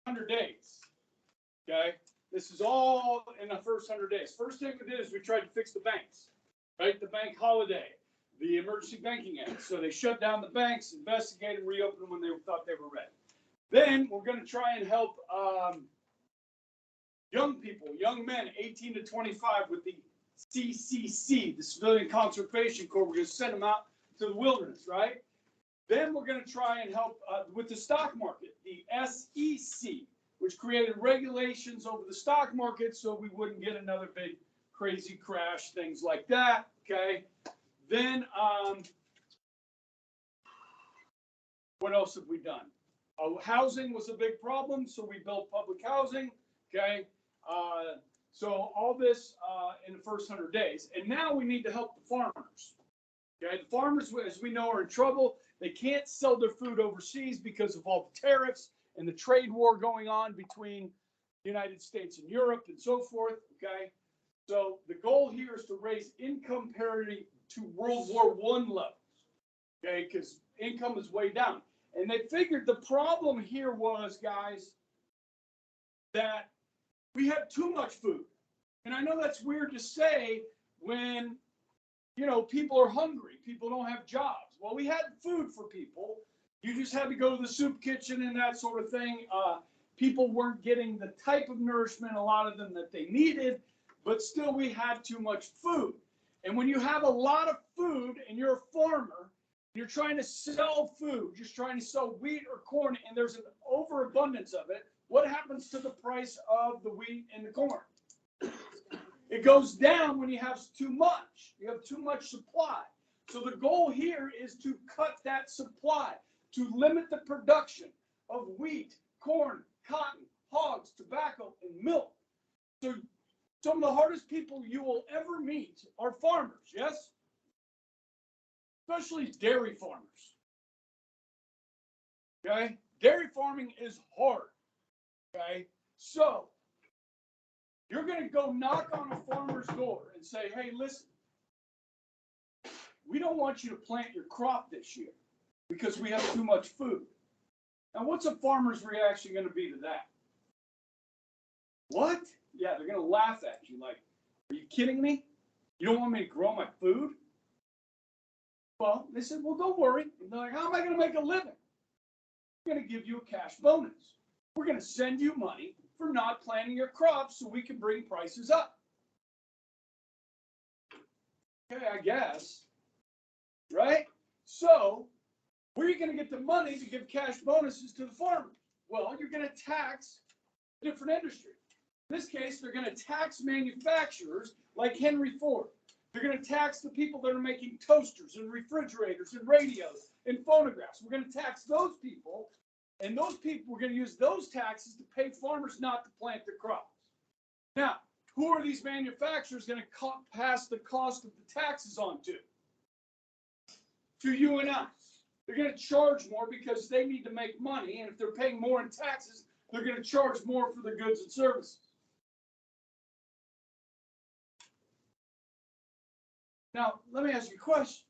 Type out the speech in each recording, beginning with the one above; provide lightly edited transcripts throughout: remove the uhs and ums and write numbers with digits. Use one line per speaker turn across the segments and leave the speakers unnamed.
100 days. Okay, this is all in the first 100 days. First thing we did is we tried to fix the banks, right? The bank holiday, the Emergency Banking Act. So they shut down the banks, investigated, and reopened them when they thought they were ready. Then we're going to try and help young people, young men, 18 to 25, with the CCC, the Civilian Conservation Corps. We're going to send them out to the wilderness, right? Then we're going to try and help with the stock market, the SEC, which created regulations over the stock market so we wouldn't get another big crazy crash, things like that, okay? Then, what else have we done? Housing was a big problem, so we built public housing, okay? So all this in the first 100 days. And now we need to help the farmers, okay? The farmers, as we know, are in trouble. They can't sell their food overseas because of all the tariffs and the trade war going on between the United States and Europe and so forth, okay? So the goal here is to raise income parity to World War I levels, okay? Because income is way down. And they figured the problem here was, guys, that we had too much food. And I know that's weird to say when, you know, people are hungry, people don't have jobs. Well, we had food for people. You just had to go to the soup kitchen and that sort of thing. People weren't getting the type of nourishment, a lot of them, that they needed, but still we had too much food. And when you have a lot of food and you're a farmer, you're trying to sell food, just trying to sell wheat or corn, and there's an overabundance of it, what happens to the price of the wheat and the corn? It goes down when you have too much. You have too much supply. So the goal here is to cut that supply, to limit the production of wheat, corn, cotton, hogs, tobacco, and milk. So some of the hardest people you will ever meet are farmers, yes? Especially dairy farmers. Okay? Dairy farming is hard. Okay? So you're going to go knock on a farmer's door and say, hey, listen, we don't want you to plant your crop this year because we have too much food. Now, what's a farmer's reaction going to be to that? What? Yeah, they're going to laugh at you like, are you kidding me? You don't want me to grow my food? Well, they said, well, don't worry. And they're like, how am I going to make a living? We're going to give you a cash bonus. We're going to send you money for not planting your crops so we can bring prices up. Okay, I guess. Right? So, where are you going to get the money to give cash bonuses to the farmers? Well, you're going to tax different industries. In this case, they're going to tax manufacturers like Henry Ford. They're going to tax the people that are making toasters and refrigerators and radios and phonographs. We're going to tax those people, and those people, we're going to use those taxes to pay farmers not to plant their crops. Now, who are these manufacturers going to pass the cost of the taxes on to? To you and us. They're going to charge more because they need to make money, and if they're paying more in taxes, they're going to charge more for the goods and services. Now, let me ask you a question.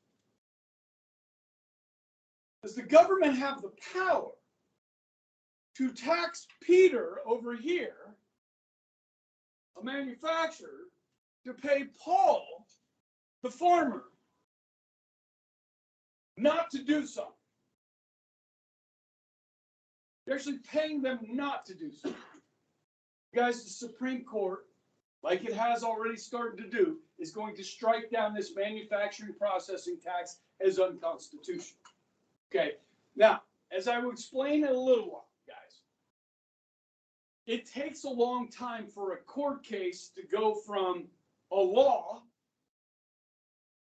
Does the government have the power to tax Peter over here, a manufacturer, to pay Paul, the farmer, not to do something? They're actually paying them not to do something. Guys, the Supreme Court, like it has already started to do, is going to strike down this manufacturing processing tax as unconstitutional. Okay, now, as I will explain in a little while, guys, it takes a long time for a court case to go from a law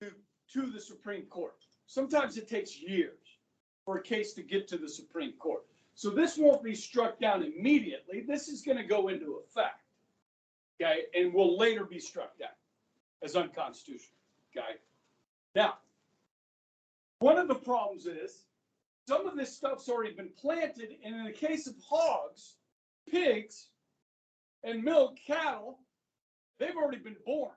to the Supreme Court. Sometimes it takes years for a case to get to the Supreme Court. So this won't be struck down immediately. This is going to go into effect, okay, and will later be struck down as unconstitutional, okay? Now, one of the problems is some of this stuff's already been planted, and in the case of hogs, pigs, and milk cattle, they've already been born.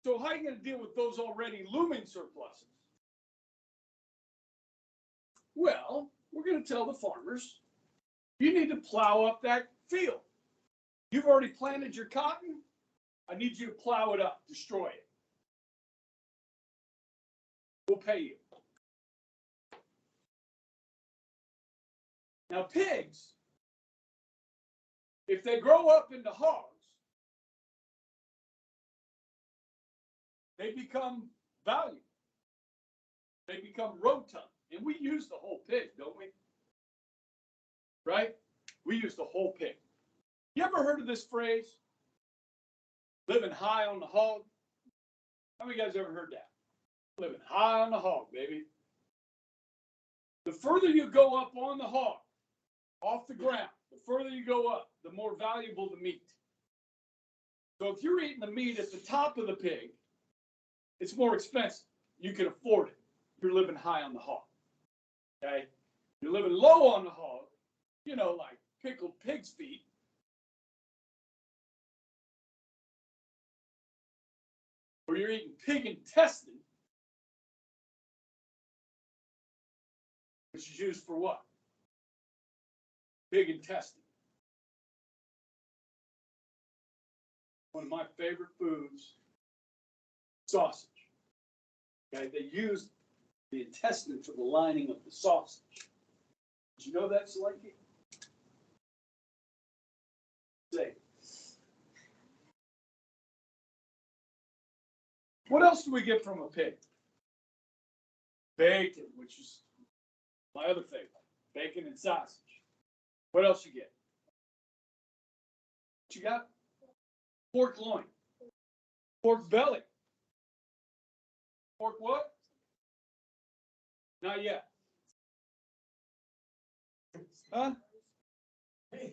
So how are you going to deal with those already looming surpluses? Well, we're going to tell the farmers, you need to plow up that field. You've already planted your cotton. I need you to plow it up, destroy it. We'll pay you. Now, pigs, if they grow up into hogs, they become valuable. They become rotund. And we use the whole pig, don't we? Right? We use the whole pig. You ever heard of this phrase? Living high on the hog? How many of you guys ever heard that? Living high on the hog, baby. The further you go up on the hog, off the ground, the further you go up, the more valuable the meat. So if you're eating the meat at the top of the pig, it's more expensive. You can afford it. You're living high on the hog. Okay? You're living low on the hog, you know, like pickled pig's feet. Or you're eating pig intestine, which is used for what? Pig intestine. One of my favorite foods, sausage. Okay, they use the intestine for the lining of the sausage. Did you know that, Slinky? Say. What else do we get from a pig? Bacon, which is my other favorite. Bacon and sausage. What else you get? What you got? Pork loin. Pork belly. Pork what? Not yet. Huh?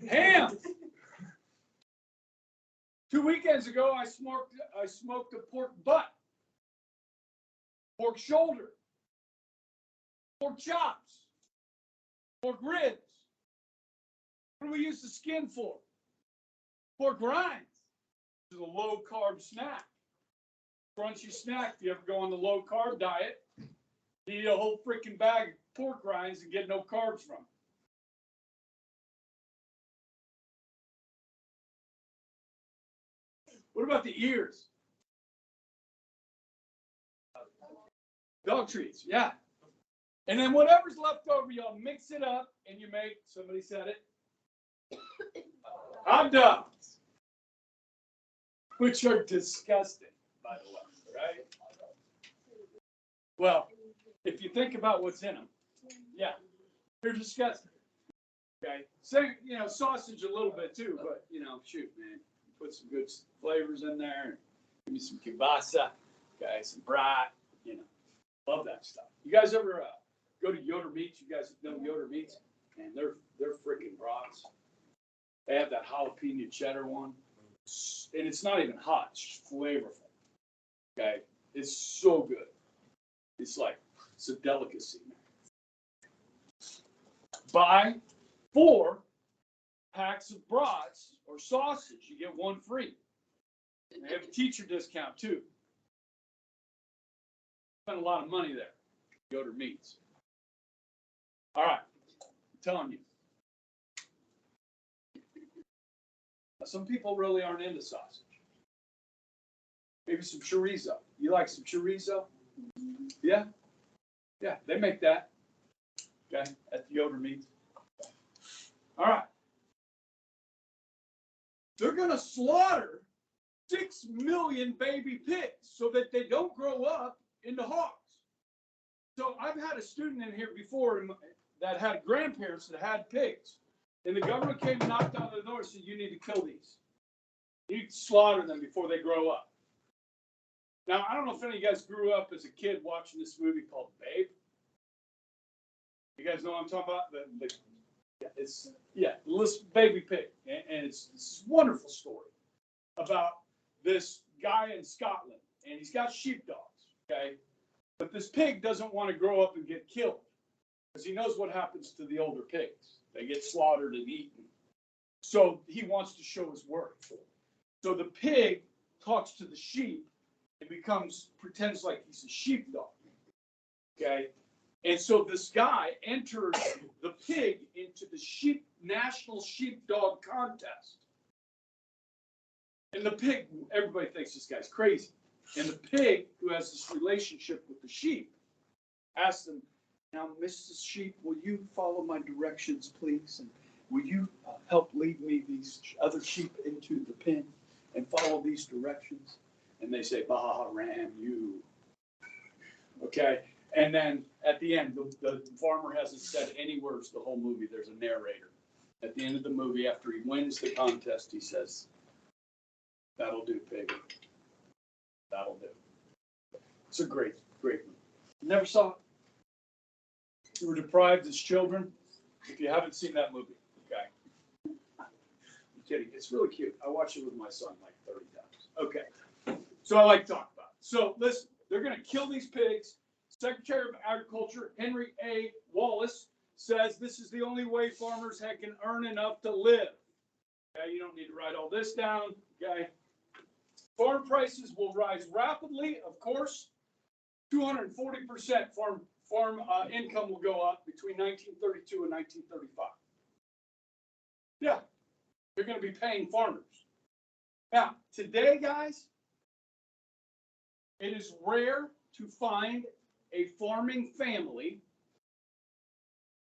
Ham. 2 weekends ago, I smoked a pork butt, pork shoulder, pork chops, pork ribs. What do we use the skin for? Pork rinds. This is a low-carb snack. Crunchy snack. If you ever go on the low-carb diet, you eat a whole freaking bag of pork rinds and get no carbs from it. What about the ears? Dog treats, yeah. And then whatever's left over, y'all mix it up and you make, somebody said it, hot dogs, which are disgusting, by the way, right? Well, if you think about what's in them, yeah, they're disgusting. Okay, so, you know, sausage a little bit too, but, you know, shoot, man. Put some good flavors in there. Give me some kielbasa, okay, some brat, you know, love that stuff. You guys ever go to Yoder Meats? You guys know Yoder Meats? Man, they're freaking brats. They have that jalapeno cheddar one, and it's not even hot. It's just flavorful. Okay, it's so good. It's like it's a delicacy. Buy 4 packs of brats or sausage, you get 1 free. And they have a teacher discount too. Spend a lot of money there. Yoder Meats. All right, I'm telling you. Now, some people really aren't into sausage. Maybe some chorizo. You like some chorizo? Yeah? Yeah, they make that. Okay, at the Yoder Meats. All right. They're going to slaughter 6 million baby pigs so that they don't grow up into hogs. So I've had a student in here before that had grandparents that had pigs. And the government came and knocked on the door and said, you need to kill these. You need to slaughter them before they grow up. Now, I don't know if any of you guys grew up as a kid watching this movie called Babe. You guys know what I'm talking about? It's this baby pig, and it's this wonderful story about this guy in Scotland, and he's got sheepdogs, okay? But this pig doesn't want to grow up and get killed because he knows what happens to the older pigs. They get slaughtered and eaten. So he wants to show his worth. So the pig talks to the sheep and pretends like he's a sheepdog, okay? And so this guy enters the pig into the national sheepdog contest. And the pig, everybody thinks this guy's crazy. And the pig, who has this relationship with the sheep, asked them, "Now, Mrs. Sheep, will you follow my directions, please? And will you help lead me, these other sheep, into the pen and follow these directions?" And they say, "Bah, ram, you." Okay. And then at the end, the farmer hasn't said any words the whole movie. There's a narrator. At the end of the movie, after he wins the contest, he says, "That'll do, pig. That'll do." It's a great, great movie. Never saw it. You were deprived as children. If you haven't seen that movie, okay. I'm kidding. It's really cute. I watched it with my son like 30 times. Okay. So I like to talk about it. So listen, they're going to kill these pigs. Secretary of Agriculture, Henry A. Wallace, says this is the only way farmers can earn enough to live. Okay, you don't need to write all this down. Okay. Farm prices will rise rapidly, of course. 240% farm income will go up between 1932 and 1935. Yeah, they're going to be paying farmers. Now, today, guys, it is rare to find a farming family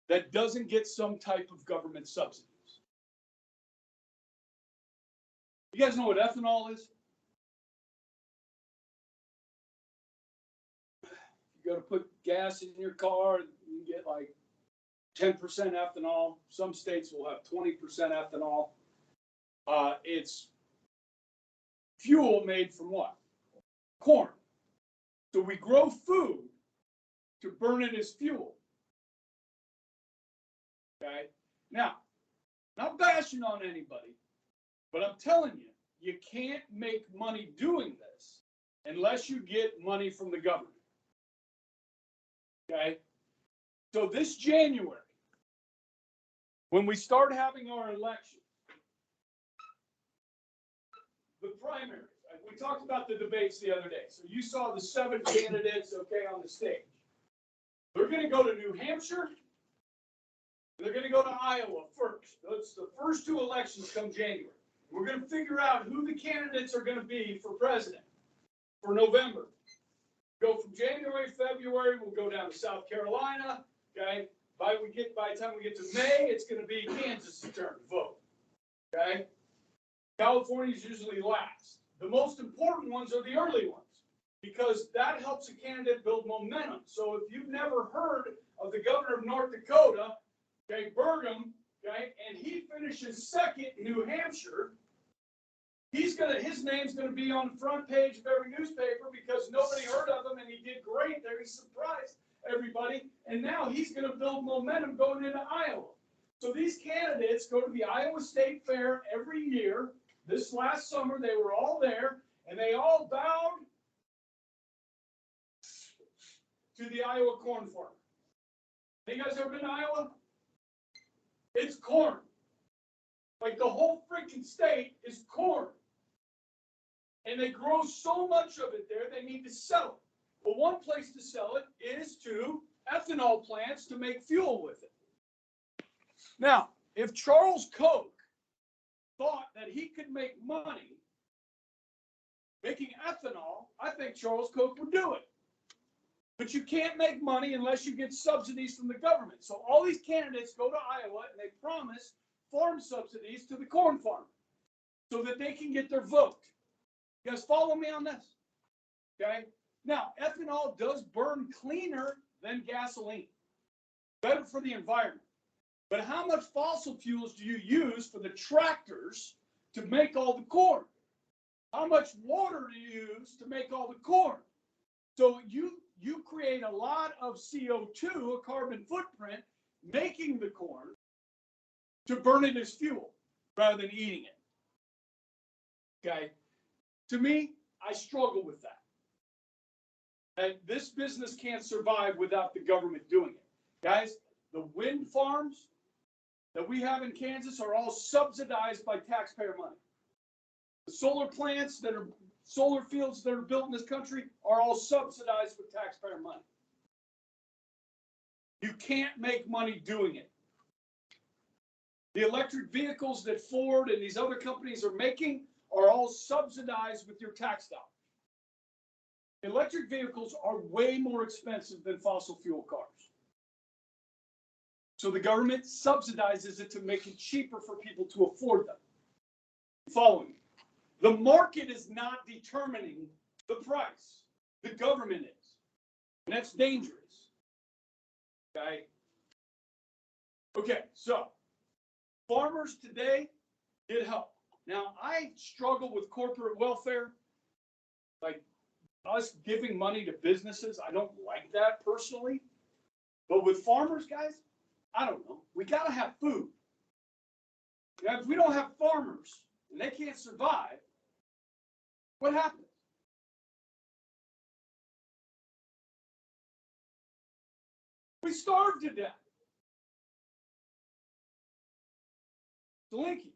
that doesn't get some type of government subsidies. You guys know what ethanol is? You go to put gas in your car, you get like 10% ethanol. Some states will have 20% ethanol. It's fuel made from what? Corn. So we grow food to burn it as fuel. Okay? Now, not bashing on anybody, but I'm telling you, you can't make money doing this unless you get money from the government. Okay? So this January, when we start having our election, the primaries, we talked about the debates the other day. So you saw the 7 candidates, okay, on the stage. They're going to go to New Hampshire. They're going to go to Iowa first. That's the first 2 elections come January. We're going to figure out who the candidates are going to be for president for November. Go from January, February, we'll go down to South Carolina. Okay. By the time we get to May, it's going to be Kansas' turn to vote. Okay. California is usually last. The most important ones are the early ones because that helps a candidate build momentum. So if you've never heard of the governor of North Dakota, okay, Burgum, okay, and he finishes second in New Hampshire, his name's gonna be on the front page of every newspaper because nobody heard of him and he did great there. He surprised everybody, and now he's gonna build momentum going into Iowa. So these candidates go to the Iowa State Fair every year. This last summer, they were all there, and they all bowed to the Iowa corn farmer. Have you guys ever been to Iowa? It's corn. Like the whole freaking state is corn. And they grow so much of it there, they need to sell it. Well, one place to sell it is to ethanol plants to make fuel with it. Now, if Charles Koch thought that he could make money making ethanol, I think Charles Koch would do it. But you can't make money unless you get subsidies from the government. So all these candidates go to Iowa and they promise farm subsidies to the corn farmer so that they can get their vote. You guys follow me on this? Okay? Now, ethanol does burn cleaner than gasoline. Better for the environment. But how much fossil fuels do you use for the tractors to make all the corn? How much water do you use to make all the corn? So you create a lot of CO2, a carbon footprint, making the corn to burn it as fuel rather than eating it. Okay? To me, I struggle with that. And this business can't survive without the government doing it. Guys, the wind farms that we have in Kansas are all subsidized by taxpayer money. The solar plants that are solar fields that are built in this country are all subsidized with taxpayer money. You can't make money doing it. The electric vehicles that Ford and these other companies are making are all subsidized with your tax dollars. Electric vehicles are way more expensive than fossil fuel cars. So the government subsidizes it to make it cheaper for people to afford them. Follow me. The market is not determining the price. The government is. And that's dangerous. Okay? Okay, so farmers today get help. Now, I struggle with corporate welfare, like us giving money to businesses. I don't like that personally. But with farmers, guys, I don't know. We got to have food. Now, if we don't have farmers and they can't survive, what happens? We starve to death. Delinky,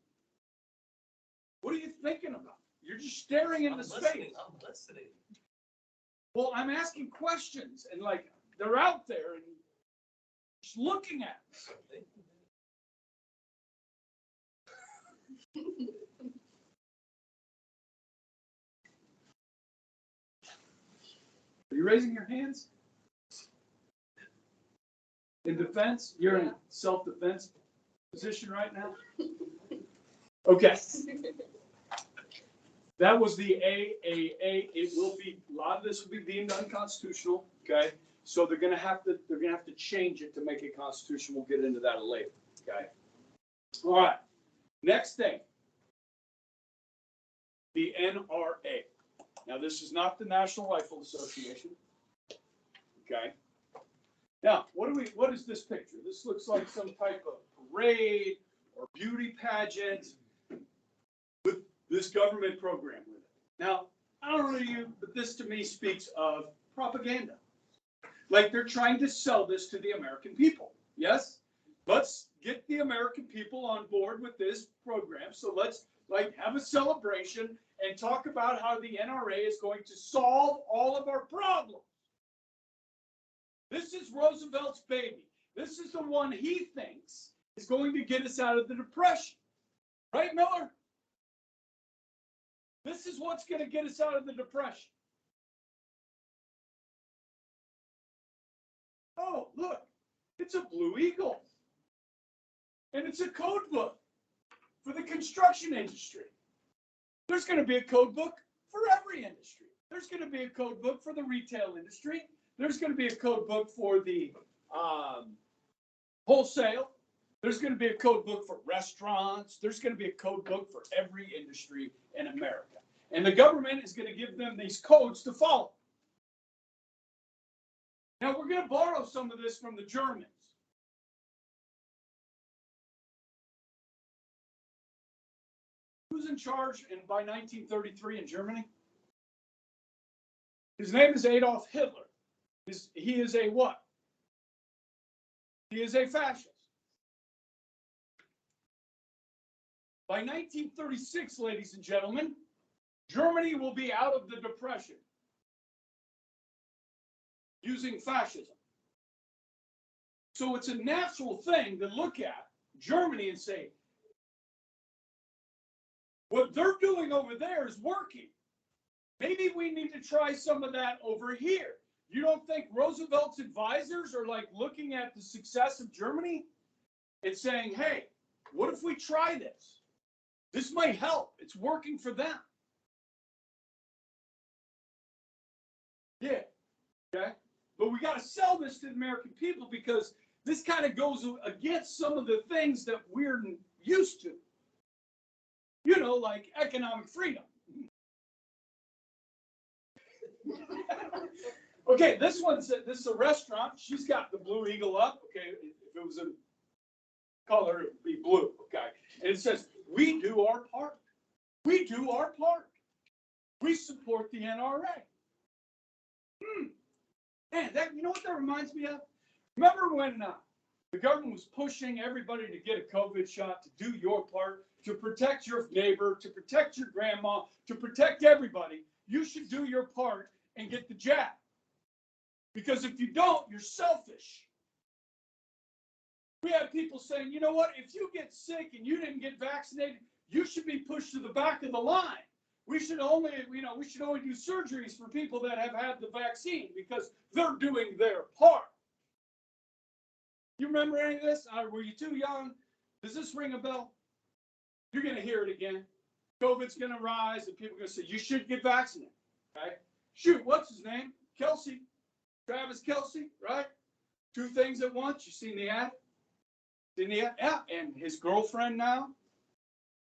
what are you thinking about? You're just staring into space.
I'm listening.
Well, I'm asking questions, and like they're out there and just looking at me. Are you raising your hands? In defense? You're in self-defense position right now? Okay. That was the AAA. It will be, a lot of this will be deemed unconstitutional, okay? So they're gonna have to change it to make it constitutional. We'll get into that later, okay? All right. Next thing. The NRA. Now, this is not the National Rifle Association. Okay. Now, what is this picture? This looks like some type of parade or beauty pageant with this government program with it. Now, I don't know you, but this to me speaks of propaganda. Like they're trying to sell this to the American people. Yes? Let's get the American people on board with this program. So let's have a celebration and talk about how the NRA is going to solve all of our problems. This is Roosevelt's baby. This is the one he thinks is going to get us out of the Depression. Right, Miller? This is what's going to get us out of the Depression. Oh, look, it's a Blue Eagle. And it's a code book for the construction industry. There's going to be a code book for every industry. There's going to be a code book for the retail industry. There's going to be a code book for the wholesale. There's going to be a code book for restaurants. There's going to be a code book for every industry in America. And the government is going to give them these codes to follow. Now, we're going to borrow some of this from the Germans. Who's in charge by 1933 in Germany? His name is Adolf Hitler. He is a what? He is a fascist. By 1936, ladies and gentlemen, Germany will be out of the Depression using fascism. So it's a natural thing to look at Germany and say, what they're doing over there is working. Maybe we need to try some of that over here. You don't think Roosevelt's advisors are like looking at the success of Germany and saying, hey, what if we try this? This might help. It's working for them. Yeah. Okay. But we got to sell this to the American people because this kind of goes against some of the things that we're used to. You know, like economic freedom. Okay, this is a restaurant. She's got the Blue Eagle up. Okay, if it was a color, it would be blue. Okay, and it says, we do our part. We do our part. We support the NRA. Man, you know what that reminds me of? Remember when the government was pushing everybody to get a COVID shot, to do your part, to protect your neighbor, to protect your grandma, to protect everybody? You should do your part and get the jab. Because if you don't, you're selfish. We had people saying, you know what, if you get sick and you didn't get vaccinated, you should be pushed to the back of the line. We should only do surgeries for people that have had the vaccine because they're doing their part. You remember any of this? Were you too young? Does this ring a bell? You're going to hear it again. COVID's going to rise and people are going to say, you should get vaccinated. Okay? Shoot, what's his name? Kelsey. Travis Kelsey, right? Two things at once. You seen the ad? Seen the ad? Yeah, and his girlfriend now.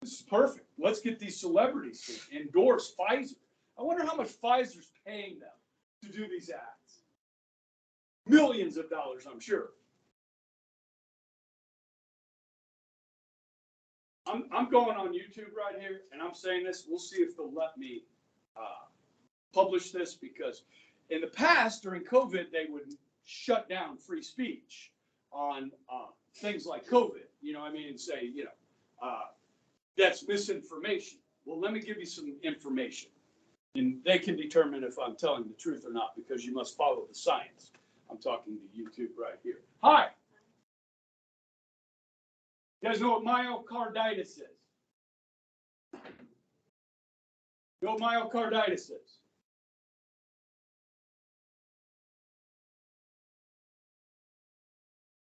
This is perfect. Let's get these celebrities to endorse Pfizer. I wonder how much Pfizer's paying them to do these ads. Millions of dollars, I'm sure. I'm going on YouTube right here, and I'm saying this. We'll see if they'll let me publish this, because in the past, during COVID, they would shut down free speech on things like COVID, you know what I mean, and say, that's misinformation. Well, let me give you some information, and they can determine if I'm telling the truth or not, because you must follow the science. I'm talking to YouTube right here. Hi. You guys know what myocarditis is? You know what myocarditis is?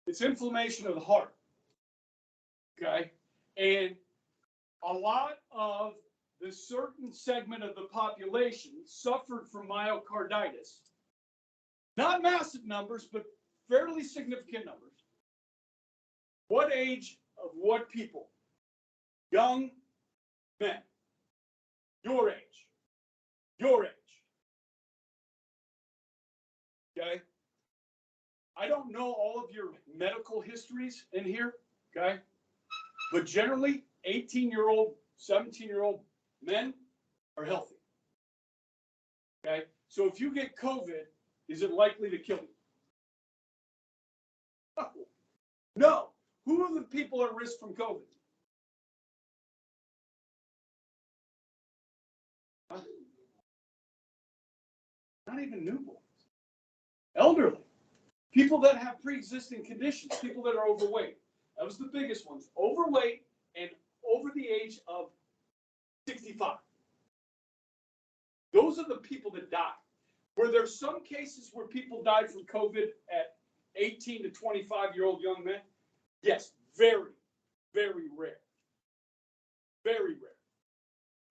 It's inflammation of the heart. Okay? And a lot of the certain segment of the population suffered from myocarditis. Not massive numbers, but fairly significant numbers. What age of what people? Young men. Your age. Your age. Okay? I don't know all of your medical histories in here, okay? But generally, 18-year-old, 17-year-old men are healthy. Okay? So if you get COVID, is it likely to kill you? No. Who are the people at risk from COVID? Not even newborns. Elderly. People that have pre-existing conditions. People that are overweight. That was the biggest ones. Overweight and over the age of 65. Those are the people that die. Were there some cases where people died from COVID at 18 to 25-year-old young men? Yes, very, very rare. Very rare.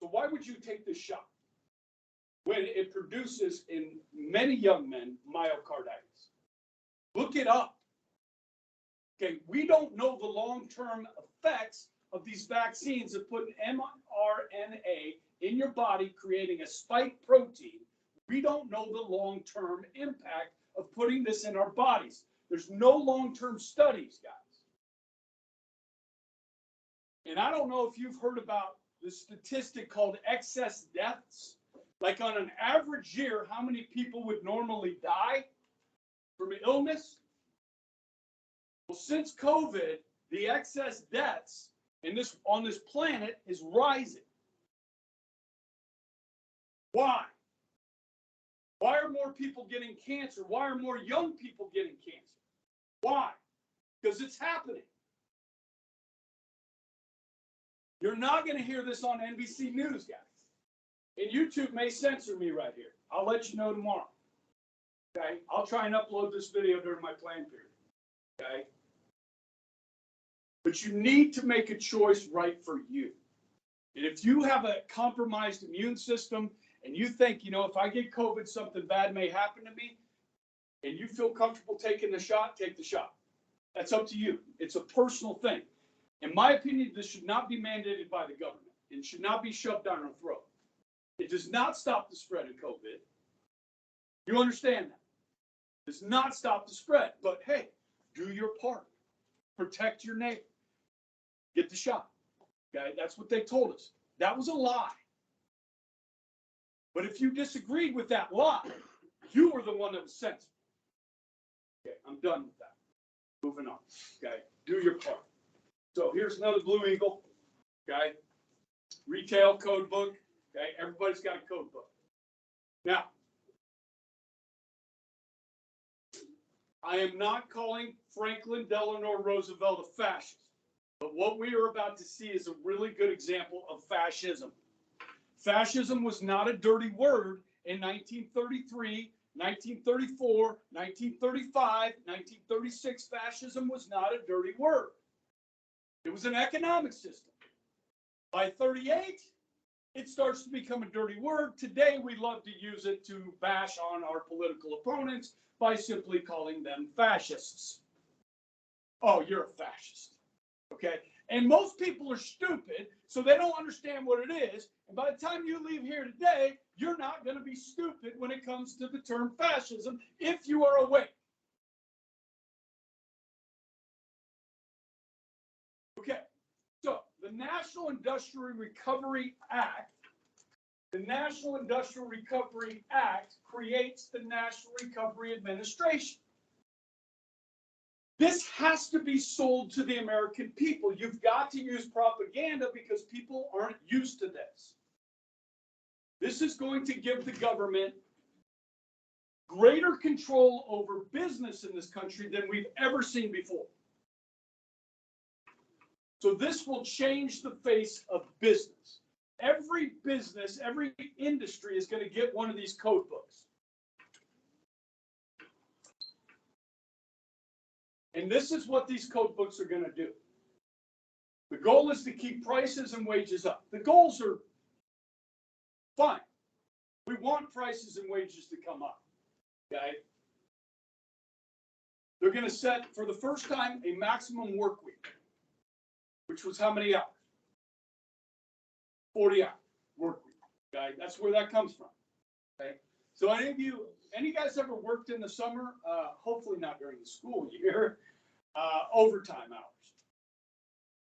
So why would you take this shot when it produces in many young men myocarditis? Look it up. Okay, we don't know the long-term effects of these vaccines of putting mRNA in your body, creating a spike protein. We don't know the long-term impact of putting this in our bodies. There's no long-term studies, guys. And I don't know if you've heard about the statistic called excess deaths. Like on an average year, how many people would normally die from illness? Well, since COVID, the excess deaths on this planet is rising. Why? Why are more people getting cancer? Why are more young people getting cancer? Why? Because it's happening. You're not going to hear this on NBC News, guys. And YouTube may censor me right here. I'll let you know tomorrow. Okay? I'll try and upload this video during my plan period. Okay? But you need to make a choice right for you. And if you have a compromised immune system and you think, if I get COVID, something bad may happen to me, and you feel comfortable taking the shot, take the shot. That's up to you. It's a personal thing. In my opinion, this should not be mandated by the government. It should not be shoved down our throat. It does not stop the spread of COVID. You understand that? It does not stop the spread. But hey, do your part. Protect your neighbor. Get the shot. Okay, that's what they told us. That was a lie. But if you disagreed with that lie, you were the one that was censored. Okay, I'm done with that. Moving on. Okay, do your part. So here's another Blue Eagle. Okay, retail code book. Okay, everybody's got a code book. Now, I am not calling Franklin Delano Roosevelt a fascist, but what we are about to see is a really good example of fascism. Fascism was not a dirty word in 1933, 1934, 1935, 1936. Fascism was not a dirty word. It was an economic system. By 38, it starts to become a dirty word. Today, we love to use it to bash on our political opponents by simply calling them fascists. Oh, you're a fascist. Okay? And most people are stupid, so they don't understand what it is. And by the time you leave here today, you're not going to be stupid when it comes to the term fascism if you are awake. Okay. So, the National Industrial Recovery Act creates the National Recovery Administration. This has to be sold to the American people. You've got to use propaganda because people aren't used to this. This is going to give the government greater control over business in this country than we've ever seen before. So this will change the face of business. Every business, every industry is going to get one of these code books. And this is what these code books are going to do. The goal is to keep prices and wages up. The goals are fine. We want prices and wages to come up. Okay? They're going to set, for the first time, a maximum work week, which was how many hours? 40 hours work week. Okay? That's where that comes from. Okay? So any guys ever worked in the summer? Hopefully not during the school year. Overtime hours.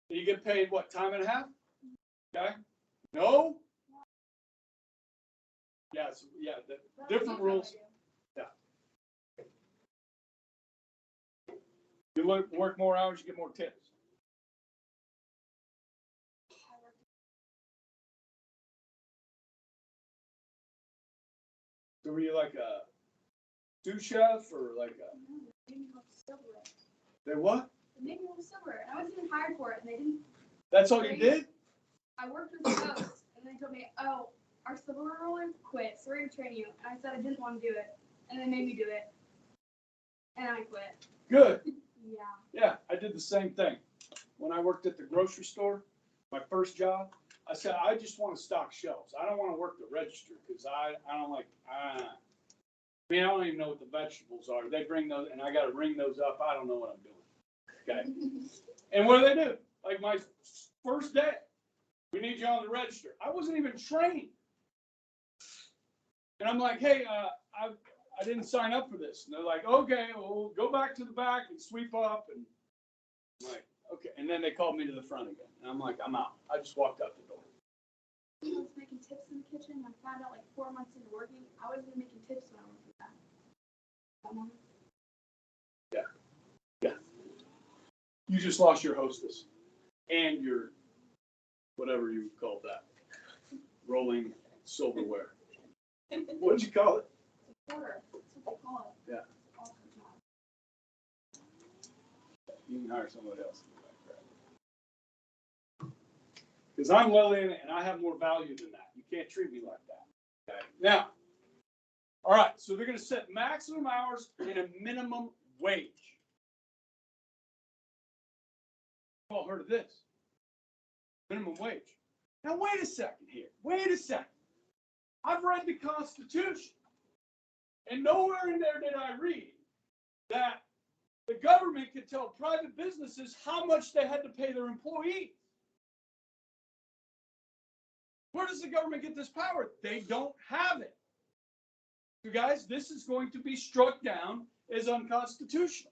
And you get paid what, time and a half? Okay? No? Yes, yeah, different rules. Yeah. You work more hours, you get more tips. So were you like a sous chef or like a? They what?
They made me a silver, and I wasn't even hired for it, and they didn't.
That's all you did?
I worked with the host, and they told me, "Oh, our silverware roller quit, so we're gonna train you." And I said I didn't want to do it, and they made me do it, and I quit.
Good.
Yeah.
Yeah, I did the same thing. When I worked at the grocery store, my first job, I said, I just want to stock shelves. I don't want to work the register because I don't like, I don't even know what the vegetables are. They bring those, and I got to ring those up. I don't know what I'm doing. Okay. And what do? Like my first day, we need you on the register. I wasn't even trained. And I'm like, hey, I didn't sign up for this. And they're like, okay, well, go back to the back and sweep up. And I'm like, okay. And then they called me to the front again. And I'm like, I'm out. I just walked out the door.
I was making tips in the kitchen. I found out like 4 months into working, I wasn't even making tips when I worked with that.
Yeah. Yeah. You just lost your hostess and your, whatever you called that, rolling silverware. What'd you call it?
Porter. That's what they call it.
Yeah.
Awesome job.
You can hire somebody else to do that crap. Because I'm Lillian and I have more value than that. You can't treat me like that. Okay. Now, all right, so they're going to set maximum hours and a minimum wage. You've all heard of this. Minimum wage. Now, wait a second here. Wait a second. I've read the Constitution, and nowhere in there did I read that the government could tell private businesses how much they had to pay their employees. Where does the government get this power? They don't have it. So guys, this is going to be struck down as unconstitutional.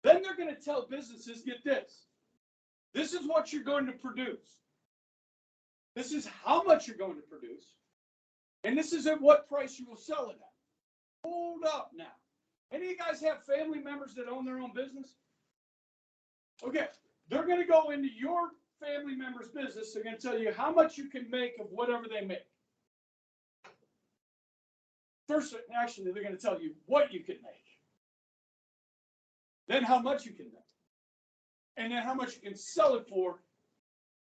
Then they're going to tell businesses, get this. This is what you're going to produce. This is how much you're going to produce. And this is at what price you will sell it at. Hold up now. Any of you guys have family members that own their own business? Okay, they're going to go into your family member's business. They're going to tell you how much you can make of whatever they make. First, actually, they're going to tell you what you can make. then how much you can make, and then how much you can sell it for,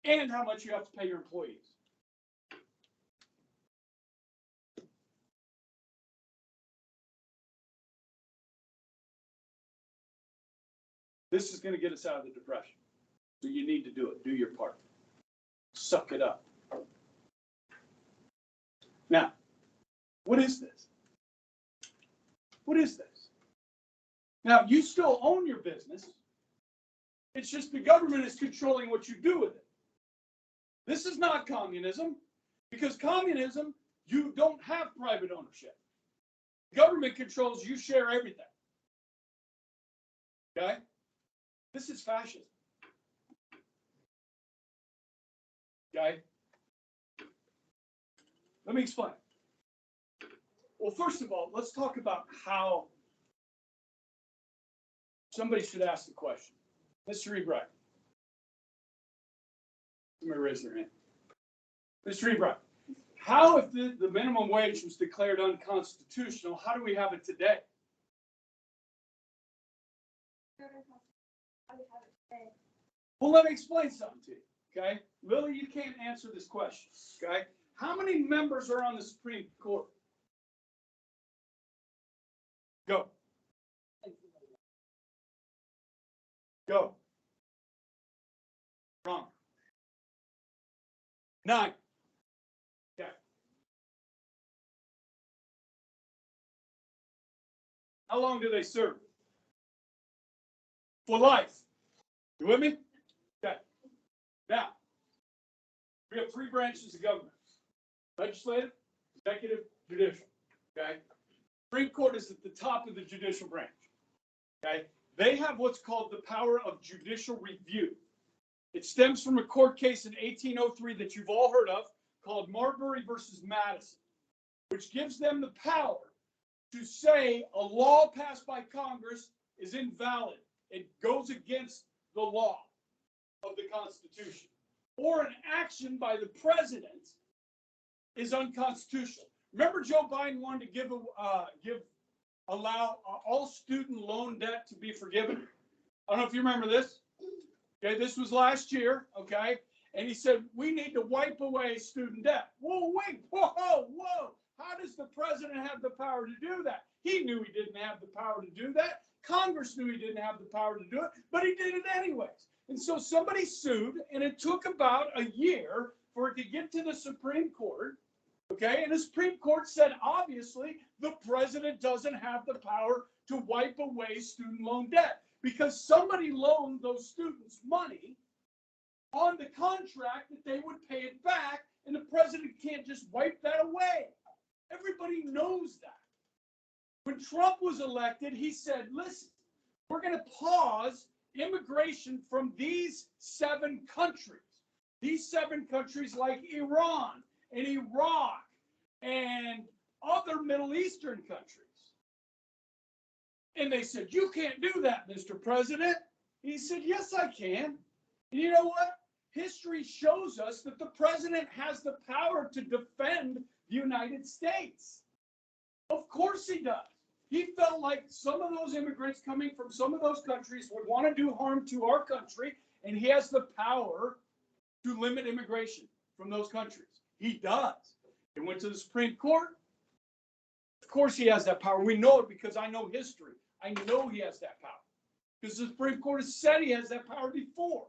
and how much you have to pay your employees. This is going to get us out of the depression. So you need to do it. Do your part. Suck it up. Now, what is this? What is this? Now, you still own your business. It's just the government is controlling what you do with it. This is not communism, because communism, you don't have private ownership. Government controls, you share everything. Okay? This is fascism. Okay? Let me explain. Well, first of all, let's talk about how somebody should ask the question. Mr. Ebright. Somebody raise their hand. Mr. Ebright, how, if the minimum wage was declared unconstitutional, how do we have it today? Well, let me explain something to you, okay? Lily, you can't answer this question, okay? How many members are on the Supreme Court? Go. Go. Wrong. 9. Okay. How long do they serve? For life. You with me? Okay. Now, we have 3 branches of government: legislative, executive, judicial. Okay. Supreme Court is at the top of the judicial branch. Okay. They have what's called the power of judicial review. It stems from a court case in 1803 that you've all heard of called Marbury versus Madison, which gives them the power to say a law passed by Congress is invalid. It goes against the law of the Constitution. Or an action by the president is unconstitutional. Remember, Joe Biden wanted to allow all student loan debt to be forgiven? I don't know if you remember this. Okay, this was last year, okay? And he said, we need to wipe away student debt. Whoa, wait, whoa. How does the president have the power to do that? He knew he didn't have the power to do that. Congress knew he didn't have the power to do it, but he did it anyways. And so somebody sued, and it took about a year for it to get to the Supreme Court, okay? And the Supreme Court said, obviously, the president doesn't have the power to wipe away student loan debt because somebody loaned those students money on the contract that they would pay it back, and the president can't just wipe that away. Everybody knows that. When Trump was elected, he said, listen, we're going to pause immigration from these 7 countries. These 7 countries like Iran and Iraq and other Middle Eastern countries. And they said, you can't do that, Mr. President. He said, yes, I can. And you know what? History shows us that the president has the power to defend the United States. Of course he does. He felt like some of those immigrants coming from some of those countries would want to do harm to our country, and he has the power to limit immigration from those countries. He does. It went to the Supreme Court. Of course he has that power. We know it because I know history. I know he has that power. Because the Supreme Court has said he has that power before,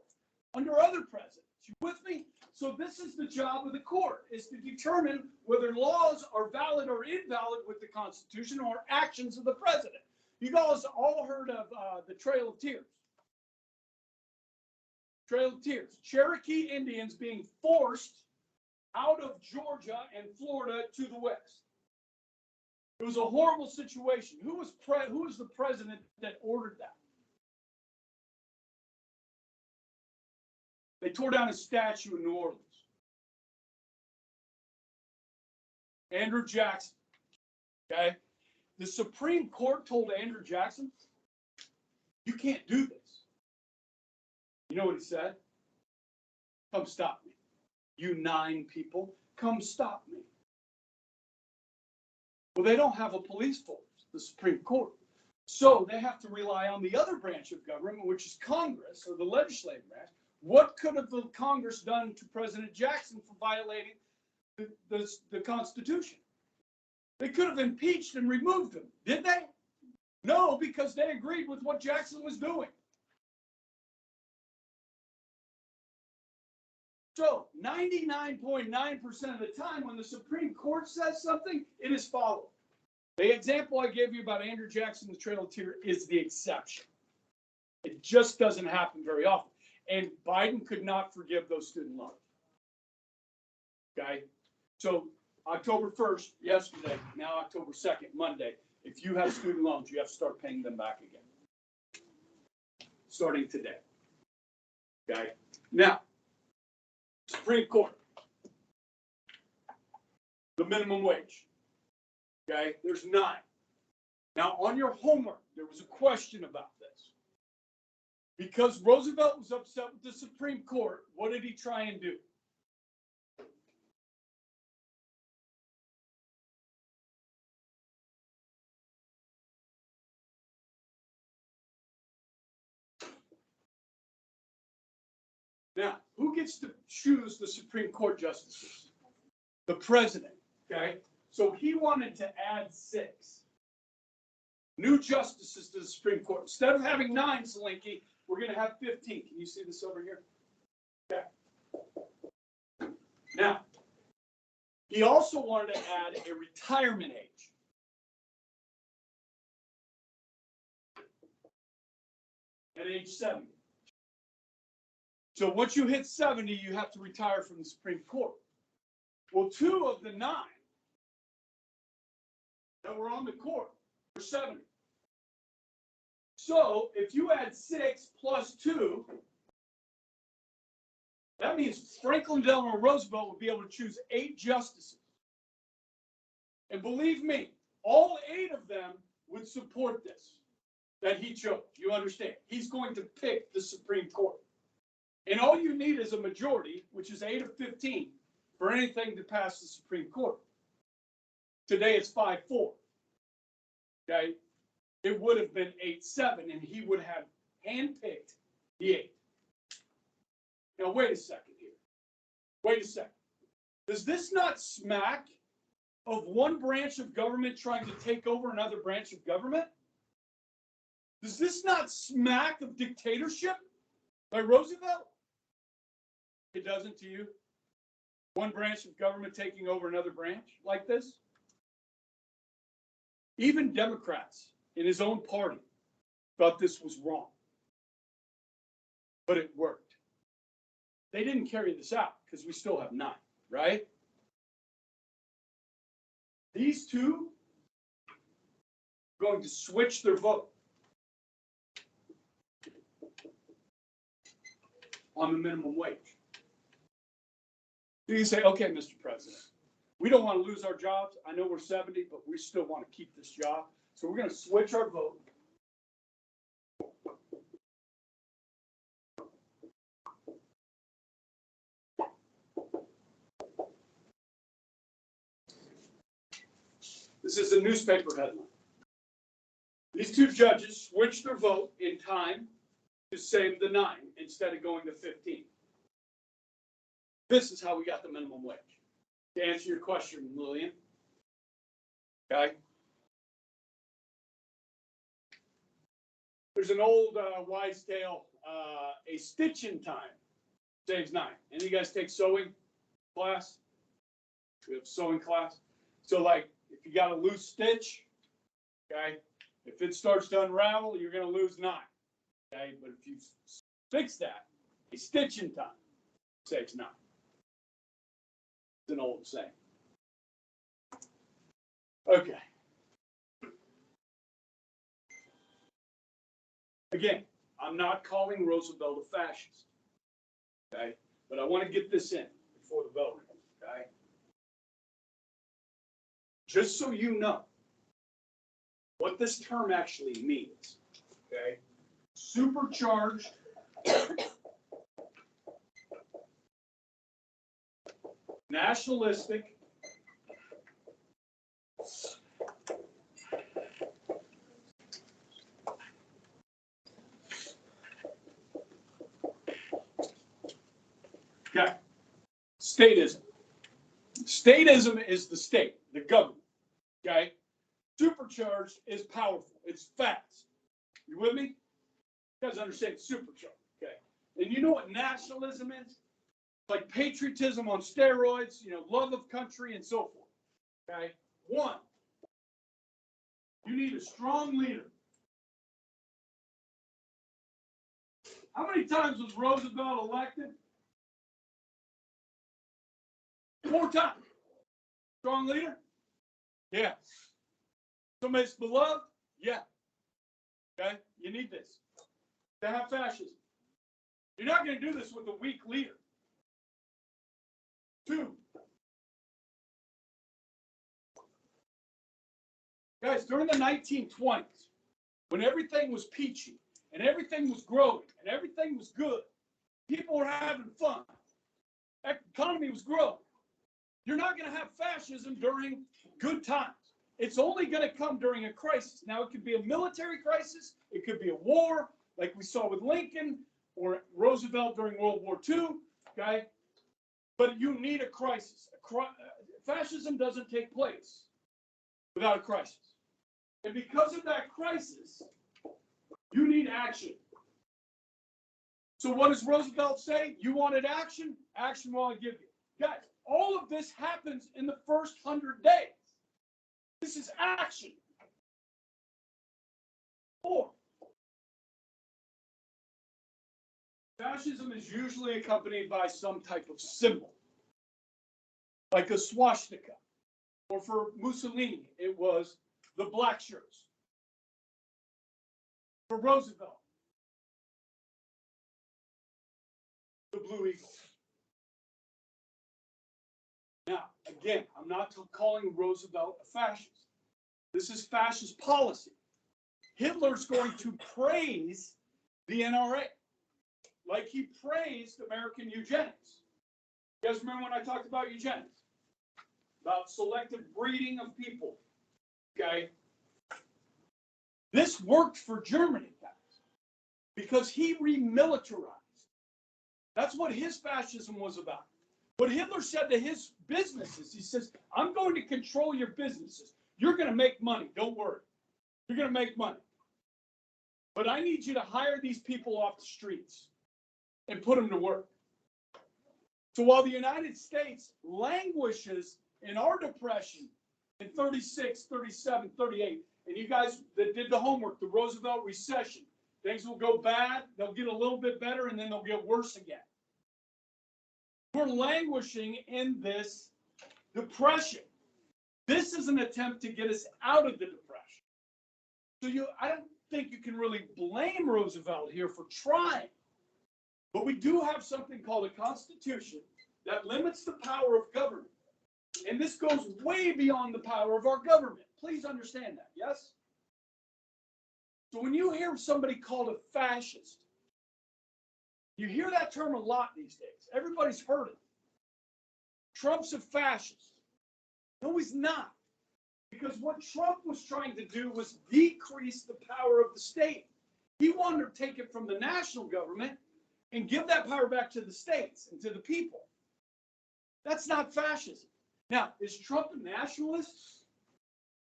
under other presidents. You with me? So this is the job of the court, is to determine whether laws are valid or invalid with the Constitution or actions of the president. You guys all heard of the Trail of Tears. Trail of Tears. Cherokee Indians being forced out of Georgia and Florida to the west. It was a horrible situation. Who was the president that ordered that? They tore down a statue in New Orleans. Andrew Jackson. Okay? The Supreme Court told Andrew Jackson, you can't do this. You know what he said? Come stop me. You 9 people, come stop me. Well, they don't have a police force, the Supreme Court. So they have to rely on the other branch of government, which is Congress, or the legislative branch. What could have the Congress done to President Jackson for violating the Constitution? They could have impeached and removed him. Did they? No, because they agreed with what Jackson was doing. So 99.9% of the time when the Supreme Court says something, it is followed. The example I gave you about Andrew Jackson, the Trail of Tears, is the exception. It just doesn't happen very often. And Biden could not forgive those student loans. Okay? So October 1st, yesterday, now October 2nd, Monday, if you have student loans, you have to start paying them back again. Starting today. Okay? Now, Supreme Court. The minimum wage. Okay? There's 9. Now, on your homework, there was a question about this. Because Roosevelt was upset with the Supreme Court, what did he try and do? Now, who gets to choose the Supreme Court justices? The president, okay? So he wanted to add 6 new justices to the Supreme Court. Instead of having 9, Selinky, we're going to have 15. Can you see this over here? Okay. Now, he also wanted to add a retirement age. At age 70. So once you hit 70, you have to retire from the Supreme Court. Well, 2 of the 9 that were on the court were 70. So if you add 6 plus 2, that means Franklin Delano Roosevelt would be able to choose 8 justices. And believe me, all 8 of them would support this that he chose. You understand? He's going to pick the Supreme Court. And all you need is a majority, which is 8 of 15, for anything to pass the Supreme Court. Today it's 5-4. Okay? It would have been 8-7, and he would have handpicked the 8. Now, wait a second here. Wait a second. Does this not smack of one branch of government trying to take over another branch of government? Does this not smack of dictatorship by Roosevelt? It doesn't to you? One branch of government taking over another branch like this? Even Democrats in his own party thought this was wrong. But it worked. They didn't carry this out because we still have 9, right? These 2 are going to switch their vote on the minimum wage. You say, okay, Mr. President, we don't want to lose our jobs. I know we're 70, but we still want to keep this job. So we're going to switch our vote. This is a newspaper headline. These 2 judges switched their vote in time to save the 9 instead of going to 15. This is how we got the minimum wage. To answer your question, Lillian. Okay. There's an old wise tale, a stitch in time saves 9. Any of you guys take sewing class? We have sewing class. So like, if you got a loose stitch, okay, if it starts to unravel, you're going to lose 9. Okay, but if you fix that, a stitch in time saves 9. It's an old saying. Okay. Again, I'm not calling Roosevelt a fascist. Okay, but I want to get this in before the bell rings. Okay. Just so you know what this term actually means. Okay. Supercharged nationalistic Okay. Statism. Statism is the state, the government. Okay. Supercharged is powerful. It's fast. You with me? You guys understand supercharged. Okay. And you know what nationalism is? Like patriotism on steroids, love of country and so forth. Okay. One, you need a strong leader. How many times was Roosevelt elected? 4 times. Strong leader? Yeah. Somebody's beloved? Yeah. Okay? You need this. To have fascism. You're not going to do this with a weak leader. 2. Guys, during the 1920s, when everything was peachy and everything was growing and everything was good, people were having fun, economy was growing. You're not going to have fascism during good times. It's only going to come during a crisis. Now, it could be a military crisis. It could be a war, like we saw with Lincoln or Roosevelt during World War II. Okay? But you need a crisis. Fascism doesn't take place without a crisis. And because of that crisis, you need action. So what does Roosevelt say? You wanted action? Action will I give you. Guys, all of this happens in the first 100 days. This is action. 4. Fascism is usually accompanied by some type of symbol, like a swastika. Or for Mussolini, it was the black shirts. For Roosevelt, the blue eagle. Now, again, I'm not calling Roosevelt a fascist. This is fascist policy. Hitler's going to praise the NRA, like he praised American eugenics. You guys remember when I talked about eugenics? About selective breeding of people. Okay? This worked for Germany, guys, because he remilitarized. That's what his fascism was about. What Hitler said to his businesses, he says, I'm going to control your businesses. You're going to make money. Don't worry. You're going to make money. But I need you to hire these people off the streets and put them to work. So while the United States languishes in our depression in 36, 37, 38, and you guys that did the homework, the Roosevelt recession, things will go bad, they'll get a little bit better, and then they'll get worse again. We're languishing in this depression. This is an attempt to get us out of the depression. So I don't think you can really blame Roosevelt here for trying. But we do have something called a constitution that limits the power of government. And this goes way beyond the power of our government. Please understand that, yes? So when you hear somebody called a fascist, you hear that term a lot these days. Everybody's heard it. Trump's a fascist. No, he's not. Because what Trump was trying to do was decrease the power of the state. He wanted to take it from the national government and give that power back to the states and to the people. That's not fascism. Now, is Trump a nationalist?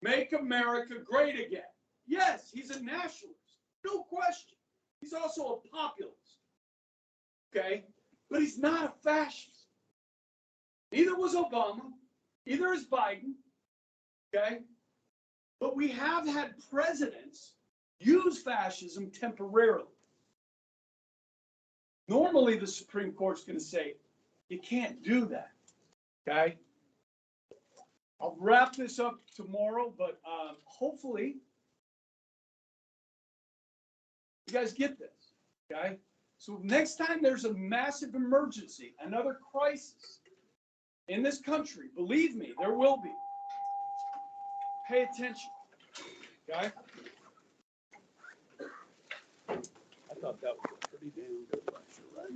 Make America great again. Yes, he's a nationalist. No question. He's also a populist. Okay? But he's not a fascist. Neither was Obama. Neither is Biden. Okay? But we have had presidents use fascism temporarily. Normally, the Supreme Court's going to say, you can't do that. Okay? I'll wrap this up tomorrow, but hopefully you guys get this. Okay? So next time there's a massive emergency, another crisis in this country, believe me, there will be. Pay attention. Okay? I thought that was a pretty damn good lecture, right?